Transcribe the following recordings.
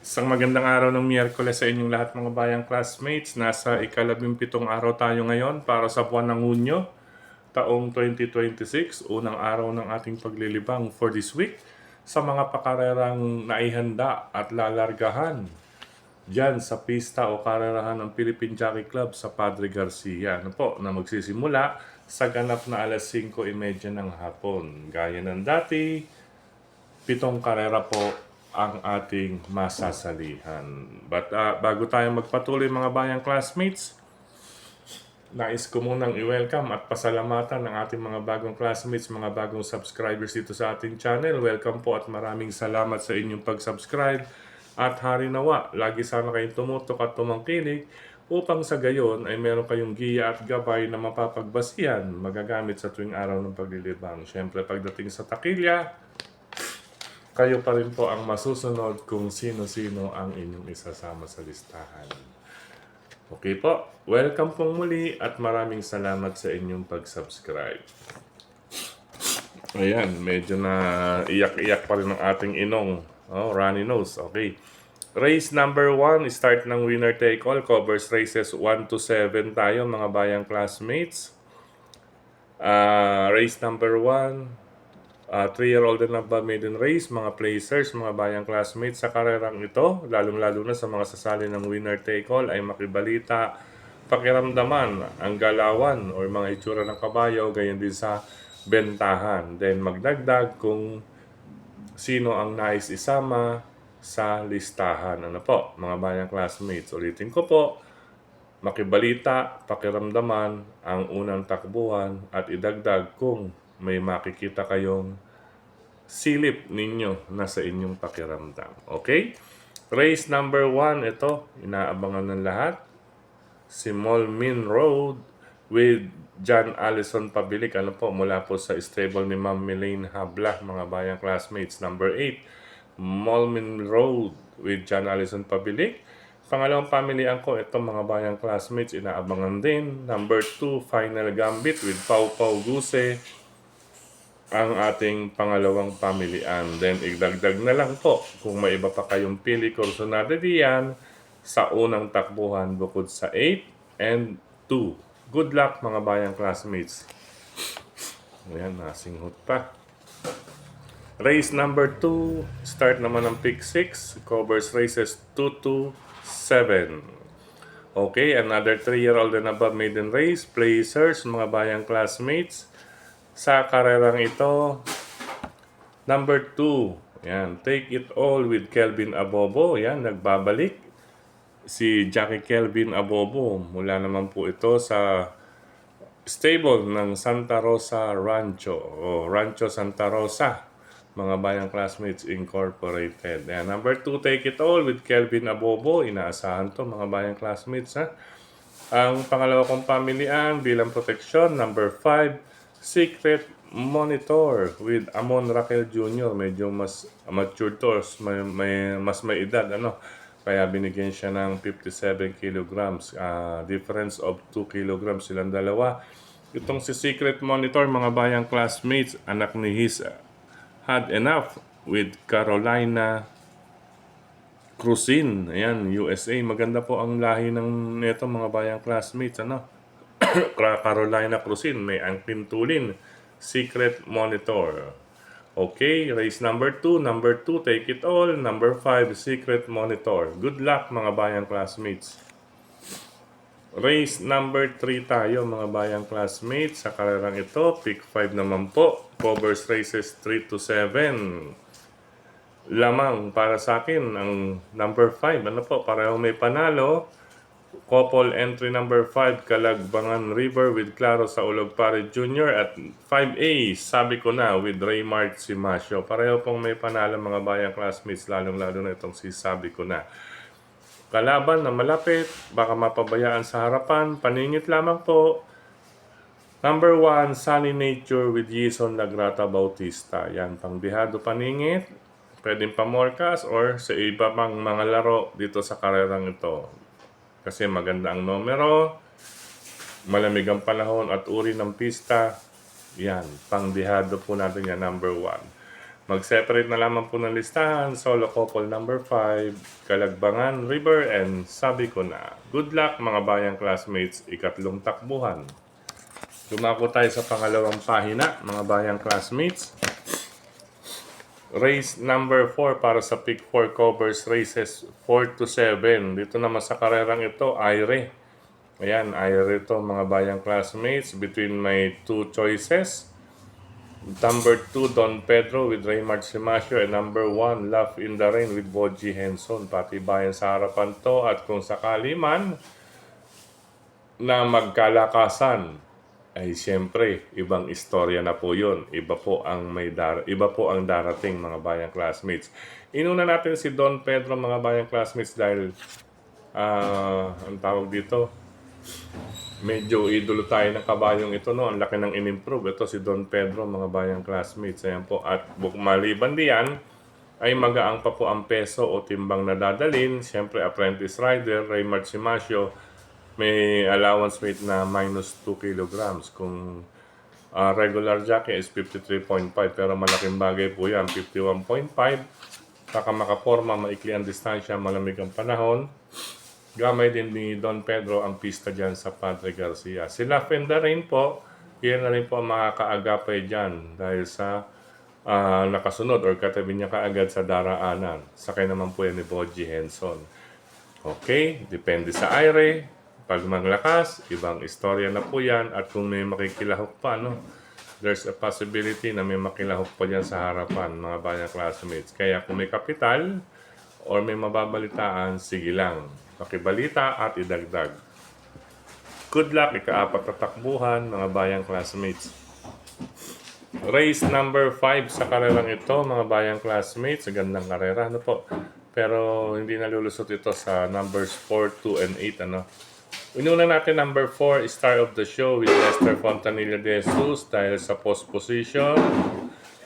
Isang magandang araw ng Miyerkules sa inyong lahat mga bayang classmates. Nasa ika-17 araw tayo ngayon para sa buwan ng Hunyo, taong 2026, unang araw ng ating paglilibang for this week sa mga pakarerang naihanda at lalargahan dyan sa pista o karerahan ng Philippine Jockey Club sa Padre Garcia. Ano po, na magsisimula sa ganap na alas 5:30 ng hapon. Gaya ng dati, 7 karera po ang ating masasalihan. But bago tayo magpatuloy mga bayang classmates, nais ko munang i-welcome at pasalamatan ng ating mga bagong classmates, mga bagong subscribers dito sa ating channel. Welcome po at maraming salamat sa inyong pag-subscribe. At hari nawa, lagi sana kayong tumutok at tumangkilik upang sa gayon ay meron kayong giya at gabay na mapapagbasihan, magagamit sa tuwing araw ng paglilibang. Siyempre pagdating sa takilya, kayo pa rin po ang masusunod kung sino-sino ang inyong isasama sa listahan. Okay po, welcome pong muli at maraming salamat sa inyong pag-subscribe. Ayan, medyo na iyak-iyak pa rin ang ating inong. Runny nose, okay. Race number 1, start ng winner take all, covers races 1 to 7 tayo mga bayang classmates. Race number 1, 3-year-old and above maiden race, mga placers, mga bayang classmates sa karerang ito, lalong-lalo na sa mga sasali ng winner take all ay makibalita, pakiramdaman ang galawan o mga itsura ng kabayo, gayon din sa bentahan. Then magdagdag kung sino ang nais isama sa listahan. Ano po, mga bayang classmates, ulitin ko po, makibalita, pakiramdaman ang unang takbuhan at idagdag kung may makikita kayong silip ninyo na sa inyong pakiramdam. Okay? Race number 1, ito, inaabangan ng lahat. Si Molmin Road with John Allison Pabilik. Ano po, mula po sa stable ni Ma'am Melaine Habla, mga bayang classmates. Number 8, Molmin Road with John Allison Pabilik. Pangalawang pamilihan ko, ito mga bayang classmates, inaabangan din. Number 2, Final Gambit with Pau Pau Guse, ang ating pangalawang pamilihan. Then, idagdag na lang po kung may iba pa kayong pili kursonada diyan sa unang takbuhan bukod sa 8 and 2. Good luck mga bayang classmates. Ayan, nasinghot pa. Race number 2, start naman ng pick 6, covers races 2 to 7. Okay, another 3-year-old and above maiden race, placers, mga bayang classmates. Sa karerang ito, number 2, yan, Take It All with Kelvin Abobo. Yan, nagbabalik si Jackie Kelvin Abobo. Mula naman po ito sa stable ng Santa Rosa Rancho o Rancho Santa Rosa, mga bayang classmates incorporated. Yan, number 2, Take It All with Kelvin Abobo. Inaasahan to mga bayang classmates, ha. Ang pangalawa kong pamilihan bilang proteksyon, number 5, Secret Monitor with Amon Raquel Jr. Medyo mas mature to, mas may edad, ano. Kaya binigyan siya ng 57 kilograms. Difference of 2 kilograms silang dalawa. Itong si Secret Monitor, mga bayang classmates, anak ni His Had Enough with Carolina Cruzin. Ayan, USA. Maganda po ang lahi ng neto mga bayang classmates, ano. Carolina Cruzin, may angkin tulin, Secret Monitor. Okay, race number 2, number 2, Take It All, number 5, Secret Monitor. Good luck mga bayang classmates. Race number 3 tayo mga bayang classmates. Sa karerang ito, pick 5 naman po, covers races 3 to 7. Lamang para sa akin ang number 5, ano po, pareho may panalo. Couple entry number 5, Calagbangan River with Claro Saulog Pare Jr. at 5A, Sabi Ko Na with Raymart Simasio. Pareho pong may panalo mga bayang classmates, lalong-lalo na itong si Sabi Ko Na. Kalaban na malapit, baka mapabayaan sa harapan, paningit lamang po. Number 1, Sunny Nature with Jason Lagrata Bautista. Yan, pangbihado paningit. Pwedeng pamorkas or sa iba pang mga laro dito sa karerang ito. Kasi maganda ang numero, malamig ang panahon at uri ng pista. Yan, pangdihado po natin yan, number 1. Mag-separate na lamang po ng listahan. Solo couple number 5, Kalagbangan River, and Sabi Ko Na. Good luck mga bayang classmates, ikatlong takbuhan. Dumako tayo sa pangalawang pahina mga bayang classmates. Race number 4 para sa Pick 4 covers races 4 to 7. Dito naman sa karerang ito, Aire. Ayan, Aire ito mga bayang classmates. Between my two choices. Number 2, Don Pedro with Raymart Simasio. And number 1, Laugh in the Rain with Boji Henson. Pati bayan sa harapan to. At kung sakali man na magkalakasan, ay siyempre, ibang istorya na po yun. Iba po ang darating mga bayang classmates. Inuna natin si Don Pedro mga bayang classmates dahil ang tawag dito, medyo idolo tayo ng kabayong ito, no? Ang laki ng in-improve. Ito si Don Pedro mga bayang classmates. Ayan po. At maliban diyan, ay magaang pa po ang peso o timbang na dadalin. Siyempre, apprentice rider, Raymart Simasio, may allowance weight na minus 2 kilograms. Kung regular jockey is 53.5, pero malaking bagay po yan, 51.5. Saka makaporma, maikli ang distansya, malamig ang panahon. Gamay din ni Don Pedro ang pista dyan sa Padre Garcia. Si Laugh in the Rain po, yan na rin po ang makakaagapay dyan dahil sa nakasunod or katabi niya kaagad sa daraanan. Sakay naman po yan ni Boji Henson. Okay, depende sa Aire. Pag maglakas, ibang istorya na po yan. At kung may makikilahok pa, no, there's a possibility na may makilahok pa dyan sa harapan, mga bayang classmates. Kaya kung may kapital or may mababalitaan, sige lang. Pakibalita at idagdag. Good luck, ika-4 na takbuhan, mga bayang classmates. Race number 5 sa karerang ito, mga bayang classmates. Gandang karera, ano po. Pero hindi nalulusot ito sa numbers 4, 2, and 8, ano. Ununa natin number 4, Star of the Show with Lester Fontanilla de Jesus dahil sa post position.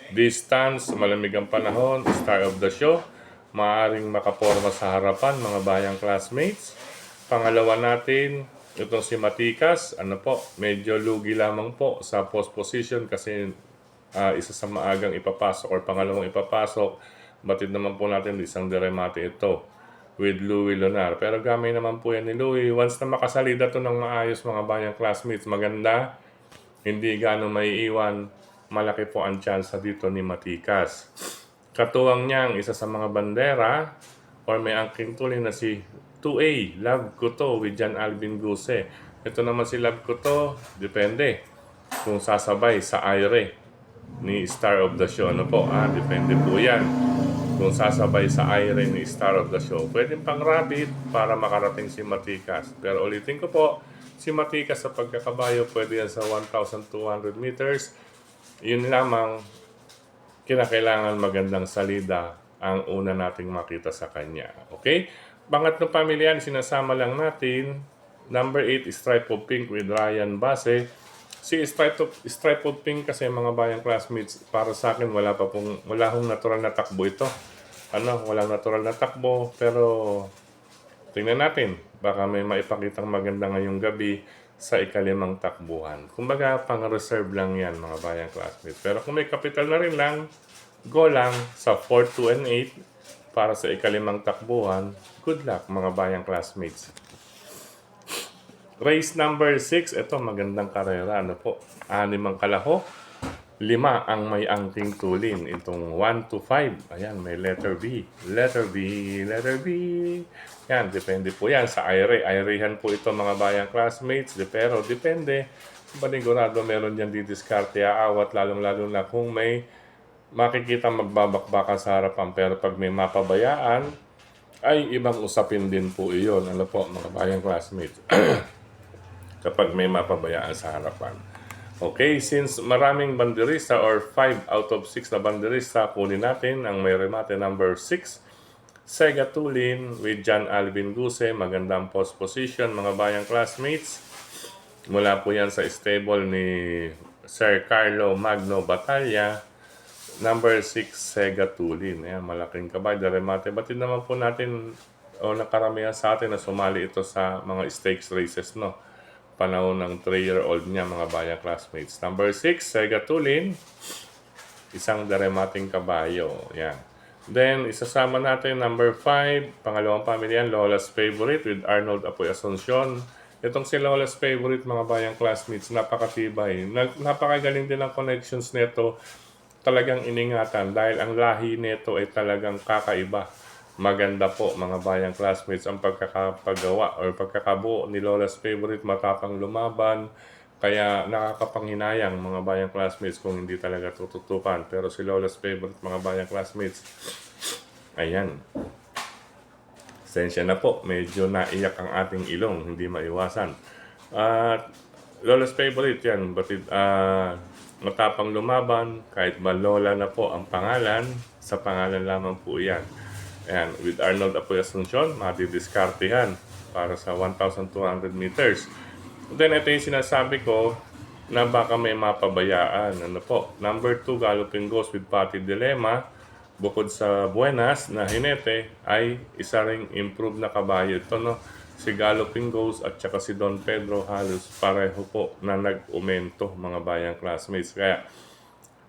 Distance, malamig ang panahon, Star of the Show. Maaring makaporma sa harapan, mga bayang classmates. Pangalawa natin, itong si Matikas, ano po, medyo lugi lamang po sa post position kasi isa sa maagang ipapasok or pangalawang ipapasok. Batid naman po natin isang diremate ito with Louie Lonar. Pero gamay naman po yan ni Louie. Once na makasalida to ng maayos mga bayang classmates, maganda, hindi gano'ng maiiwan, malaki po ang chance dito ni Matikas. Katuwang niya ang isa sa mga bandera or may angking tuloy na si 2A, Love Ko To with John Alvin Guse. Ito naman si Love Ko To, depende kung sasabay sa Aire ni Star of the Show. Ano po? Depende po yan. Kung sasabay sa Aire ni Star of the Show. Pwedeng pang rabbit para makarating si Matikas. Pero ulitin ko po, si Matikas sa pagkakabayo pwede yan sa 1,200 meters. Yun lamang, kinakailangan magandang salida ang una nating makita sa kanya. Okay? Pangatlong pamilya, sinasama lang natin. Number 8, Stripe of Pink with Ryan Base. Si Stripe of Pink kasi mga bayang classmates, para sa akin wala hong natural na takbo ito. Walang natural na takbo, pero tingnan natin, baka may maipakitang maganda ngayong gabi sa ikalimang takbuhan. Kumbaga, pang-reserve lang yan mga bayang classmates. Pero kung may capital na rin lang, go lang sa 4, 2, and 8 para sa ikalimang takbuhan. Good luck mga bayang classmates. Race number 6, ito magandang karera, 6 ang kalahok, 5 ang may angking tulin. Itong 1 to 5, ayan, may letter B. Letter B. Yan, depende po yan sa Aire. Airehan po ito mga bayang classmates, pero depende. Panigurado meron yan didiskarte, aawat, lalong-lalo na kung may makikita magbabakbaka sa harapan. Pero pag may mapabayaan, ay ibang usapin din po iyon. Ano po mga bayang classmates? Kapag may mapabayaan sa harapan. Okay, since maraming banderista or 5 out of 6 na banderista, kunin natin ang may remate number 6, Sega Tulin with John Alvin Guse. Magandang post position mga bayang classmates. Mula po yan sa stable ni Sir Carlo Magno Batalla. Number 6, Sega Tulin. Ayan, malaking kabay, remate. Batid naman po natin o nakaramihan sa atin na sumali ito sa mga stakes races, no? Panahon ng 3-year-old niya mga bayang classmates. Number 6, Sega Tulin. isang daremating kabayo. Yan. Then, isasama natin number 5, pangalawang pamilya, Lola's Favorite with Arnold Apoy Asuncion. Itong si Lola's Favorite, mga bayang classmates, napakatibay. Napakagaling din ang connections nito. Talagang iningatan dahil ang lahi nito ay talagang kakaiba. Maganda po mga bayang classmates ang pagkakapagawa or pagkakabuo ni Lola's Favorite, matapang lumaban. Kaya nakakapanghinayang mga bayang classmates kung hindi talaga tututukan. Pero si Lola's Favorite mga bayang classmates, ayan. Sensya na po, medyo naiyak ang ating ilong, hindi maiwasan. At Lola's Favorite yan, matapang lumaban, kahit ba Lola na po ang pangalan, sa pangalan lamang po yan. Ayan, with Arnold Apoy Asuncion, madidiskartehan para sa 1,200 meters. Then ito yung sinasabi ko na baka may mapabayaan. Ano po? Number 2, Galloping Ghost with Patty Dilemma. Bukod sa Buenas na Jinete ay isa ring improved na kabayo ito, no? Si Galloping Ghost at saka si Don Pedro halos pareho po na nag-umento mga bayang classmates. Kaya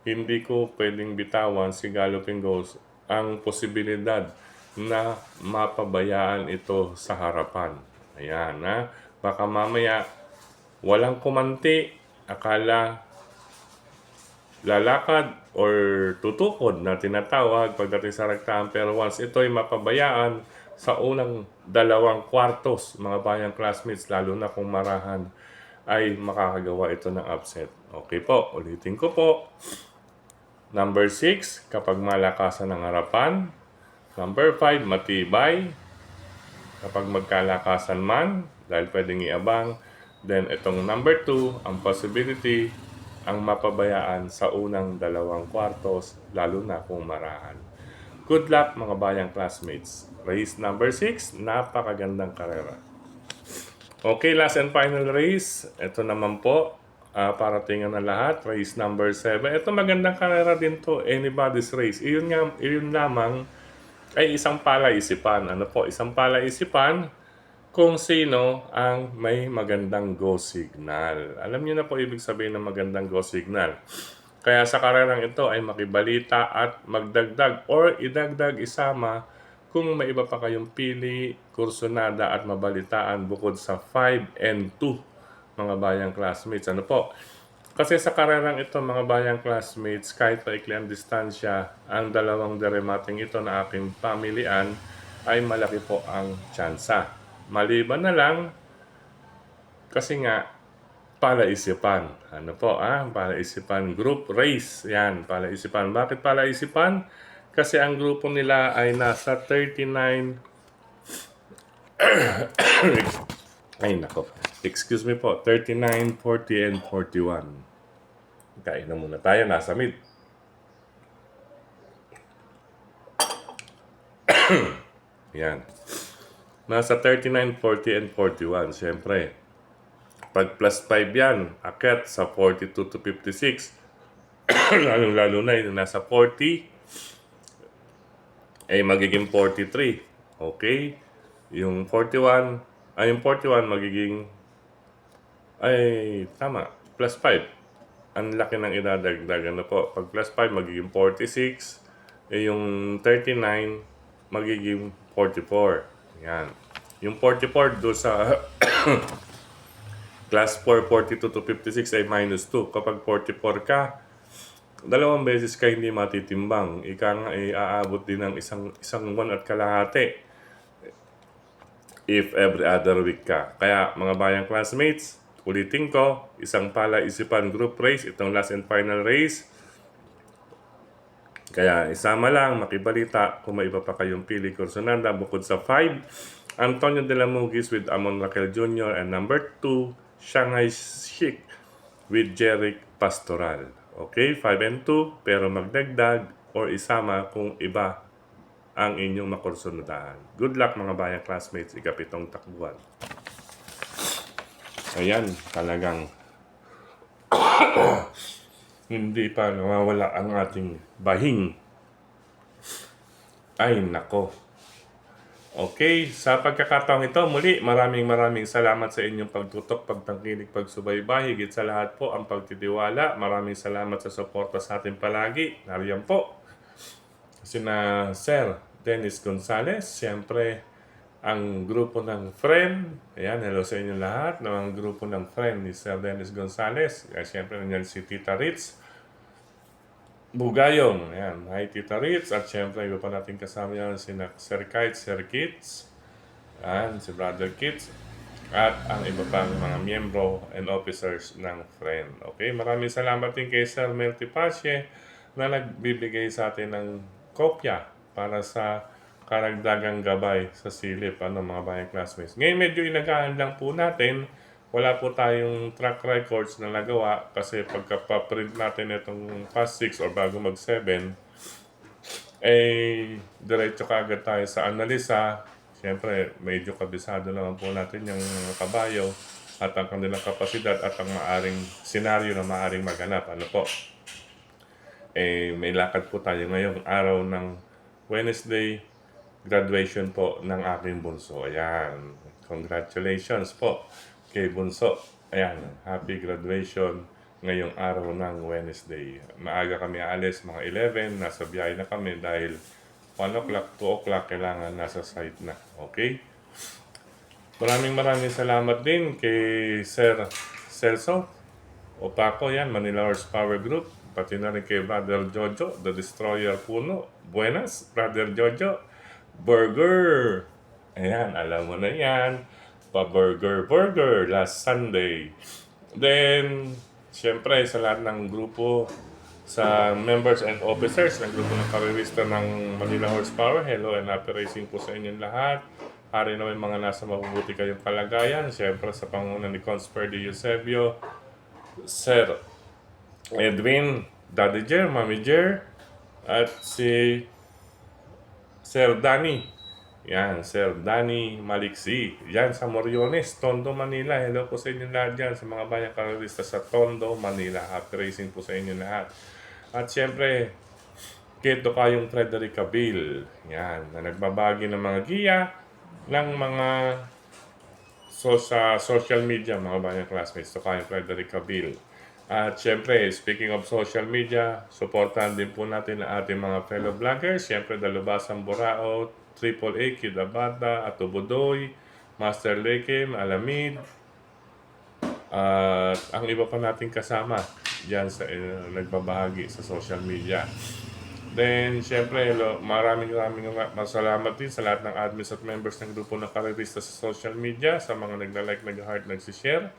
hindi ko pwedeng bitawan si Galloping Ghost ang posibilidad na mapabayaan ito sa harapan. Ayan, ha? Baka mamaya walang kumanti, akala lalakad or tutukod na tinatawag pagdating sa rektahan, pero once ito ay mapabayaan sa unang 2 kwartos, mga bayang classmates, lalo na kung marahan, ay makakagawa ito ng upset. Okay po, ulitin ko po. Number 6, kapag malakasan ng harapan. Number 5, matibay. Kapag magkalakasan man, dahil pwedeng iabang. Then itong number 2, ang possibility, ang mapabayaan sa unang 2 kwartos, lalo na kung marahan. Good luck mga bayang classmates. Race number 6, napakagandang karera. Okay, last and final race. Ito naman po, para tingnan na lahat. Race number 7. Ito magandang karera din to, anybody's race. Iyon lamang ay isang palaisipan. Ano po? Isang palaisipan kung sino ang may magandang go signal. Alam niyo na po ibig sabihin ng magandang go signal. Kaya sa karerang ito ay makibalita at magdagdag or idagdag isama kung may iba pa kayong pili, kursunada at mabalitaan bukod sa 5 and 2 mga bayang classmates. Ano po? Kasi sa karerang ito mga bayang classmates, kahit paikli ang distansya, ang 2 deremating ito na aking pamilian ay malaki po ang tsansa. Maliban na lang, kasi nga, palaisipan. Ano po, palaisipan group race. Yan, palaisipan. Bakit palaisipan? Kasi ang grupo nila ay nasa 39... ay, nako. Excuse me po. 39, 40, and 41. Kain na muna tayo. Nasa mid. Yan. Nasa 39, 40, and 41. Siyempre, pag plus 5 yan, akyat sa 42 to 56. Lalo na yung nasa 40, ay magiging 43. Okay? Yung 41, yung 41 magiging, tama, plus 5. Ang laki ng idadagdag. Ano po? Pag plus 5, magiging 46. Yung 39, magiging 44. Yan. Yung 44 do sa class 4, 42 to 56 ay minus 2. Kapag 44 ka, 2 beses ka hindi matitimbang. Ika nga ay aabot din ng isang buwan at kalahati if every other week ka. Kaya mga bayang classmates, ulitin ko, isang palaisipan group race, itong last and final race. Kaya isama lang, makibalita kung may iba pa kayong pili kursunada bukod sa 5. Antonio de la Mugis with Amon Raquel Jr. and number 2, Shanghai Chic with Jeric Pastoral. Okay, 5 and 2, pero magdagdag or isama kung iba ang inyong makursunudahan. Good luck mga bayang classmates, ikapitong takbuhan. Ayan, talagang hindi pa nawawala ang ating bahing. Ay, nako. Okay, sa pagkakataong ito muli maraming salamat sa inyong pagtutok, pagtangkilik, pagsubaybay, higit sa lahat po ang pagtitiwala. Maraming salamat sa suporta sa atin palagi. Nariyan po sina Sir Dennis Gonzales, siyempre ang grupo ng Friend. Ayan, hello sa inyo lahat ng grupo ng Friend ni Sir Dennis Gonzales. Siyempre nandiyan si Tita Ritz Bugayong. Ayan, hi Tita Ritz. At siyempre iba pa natin kasama yan si Sir Kite, Sir Kits, and si Brother Kits, at ang iba pang mga miyembro and officers ng Friend. Okay, maraming salamat din kay Sir Melty Pache na nagbibigay sa atin ng kopya para sa karagdagang gabay sa silip, mga bayang classmates. Ngayon medyo inagahan lang po natin. Wala po tayong track records na nagawa kasi pagka-print natin itong past 6 or bago mag 7, diretso kaagad tayo sa analisa. Siyempre, medyo kabisado naman po natin yung kabayo at ang kanilang kapasidad at ang maaring senaryo na maaring maganap. Ano po? May lakad po tayo ngayong araw ng Wednesday, graduation po ng aking bunso. Ayan. Congratulations po kay bunso. Ayan. Happy graduation ngayong araw ng Wednesday. Maaga kami aalis, mga 11. Nasa biyahe na kami dahil 1 o'clock, 2 o'clock, kailangan nasa site na. Okay? Maraming salamat din kay Sir Celso Opaco, yan, Manila Horsepower Group. Pati na rin kay Brother Jojo, The Destroyer Puno. Buenas, Brother Jojo. Burger! Ayan, alam mo na yan. Burger last Sunday. Then, siyempre, sa lahat ng grupo, sa members and officers ng grupo ng karerista ng Manila Horsepower, hello and happy racing po sa inyong lahat. Hari naman mga nasa mabubuti kayong kalagayan. Siyempre, sa panguna ni Consper de Eusebio, Sir Edwin, Daddy Jer, Mami Jer, at si Sir Danny. Yan, Sir Danny Maliksi. Yan, sa Moriones, Tondo, Manila. Hello po sa inyo lahat dyan, sa mga bayang karerista sa Tondo, Manila. Happy racing po sa inyo lahat. At siyempre, Keto kayong Frederica Bill. Yan, na nagbabagi ng mga giya ng mga sa social media, mga bayang classmates. So kayong Frederica Bill. At siyempre, speaking of social media, supportahan din po natin ang ating mga fellow vloggers. Siyempre, Dalubasan Burao, Triple A, Kid Abata, Atubudoy, Master Lekim, Alamid, at ang iba pa nating kasama dyan sa nagbabahagi sa social media. Then, siyempre, maraming masalamat din sa lahat ng admins at members ng grupo ng karerista sa social media, sa mga nagla-like, nag-heart, nagsishare,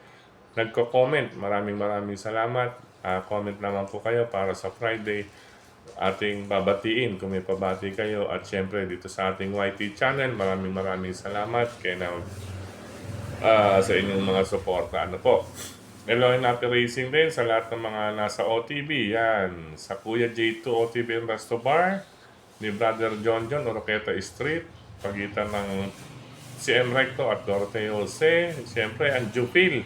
nagko-comment. Maraming salamat. Comment naman po kayo para sa Friday ating babatiin kung may pabati kayo. At siyempre, dito sa ating YT channel, maraming salamat sa inyong mga suporta. Ano po? Hello and happy racing din sa lahat ng mga nasa OTB. Yan. Sa Kuya J2 OTB and Resto Bar, ni Brother John Oroqueta Street, pagitan ng CM Recto at Doroteo Jose. Siyempre, ang Jupil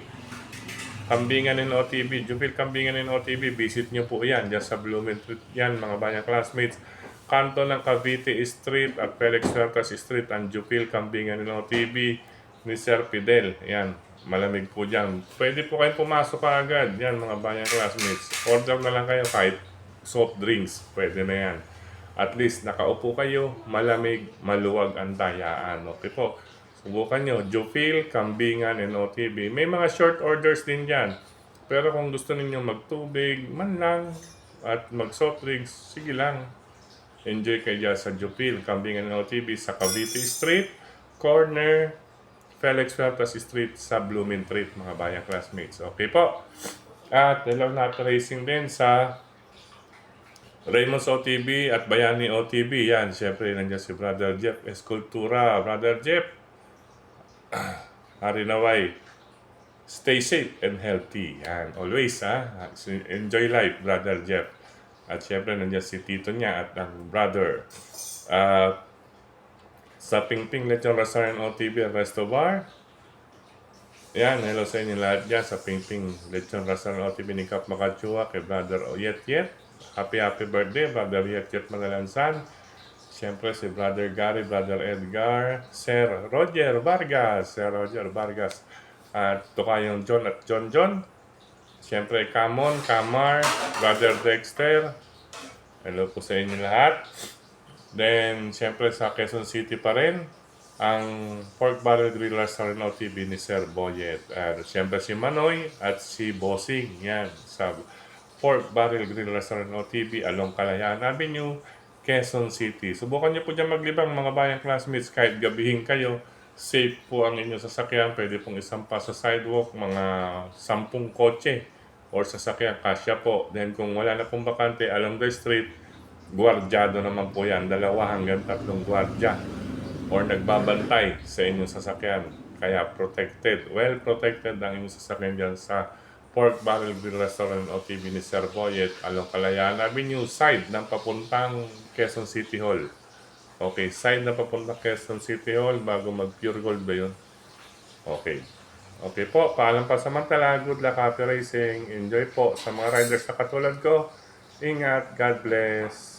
Kambingan in OTB. Jupil Kambingan in OTB. Visit nyo po yan. Diyan sa Blooming Street yan, mga bayang classmates. Kanto ng Cavite Street at Felix Huertas Street, ang Jupil Kambingan in OTB ni Sir Fidel. Yan. Malamig po dyan. Pwede po kayong pumasok agad. Yan, mga bayang classmates. Order na lang kayo kahit soft drinks. Pwede na yan. At least, nakaupo kayo. Malamig, maluwag ang dayaan. Okay po. Subukan nyo. Jupil, Kambingan, and OTB. May mga short orders din dyan. Pero kung gusto ninyo magtubig, man lang, at mag-soft drinks, sige lang. Enjoy kayo dyan sa Jupil, Kambingan, and OTB sa Cavite Street, corner Felix Huertas Street sa Blooming Street, mga bayang classmates. Okay po. At hello na racing din sa Raymond's OTB at Bayani OTB. Yan, syempre nandiyan si Brother Jeff Escultura. Brother Jeff, hari naway, stay safe and healthy. Yan, always enjoy life, Brother Jeff. At syempre nandiyan si Tito niya at ang brother. Sa Pingping Lechon Restaurant OTB at Resto Bar. Yan, hello sa inyo lahat dyan sa Pingping Lechon Restaurant OTB ni Kap Makachua kay Brother Oyet Yet. Happy birthday, Brother Yet Yet Magalansan. Siyempre si Brother Gary, Brother Edgar, Sir Roger Vargas, at Tokayong John at John. Siyempre Camon, Camar, Brother Dexter. Hello po sa inyo lahat. Then, siyempre sa Quezon City pa rin, ang Pork Barrel Grill Restaurant OTB ni Sir Boyet. At siyempre si Manoy at si Bossing. Yan, sa Pork Barrel Grill Restaurant OTB along Kalayaan Avenue, Quezon City. Subukan niyo po dyan maglibang mga bayang classmates kahit gabihin kayo. Safe po ang inyong sasakyan. Pwede pong isampa sa sidewalk, mga 10 kotse or sasakyan, kasya po. Then kung wala na pong bakante along the street, gwardyado naman po yan. 2 hanggang 3 gwardya or nagbabantay sa inyong sasakyan. Kaya protected, well protected ang inyong sasakyan dyan sa Pork Barrel Grill Restaurant OTB ni Sir Boyet along Kalayaan Avenue, side ng papuntang Quezon City Hall. Okay, side na papuntang Quezon City Hall bago mag Pure Gold ba yun? Okay. Okay po, paalam pa samantala. Good luck, happy racing. Enjoy po sa mga riders na katulad ko. Ingat, God bless.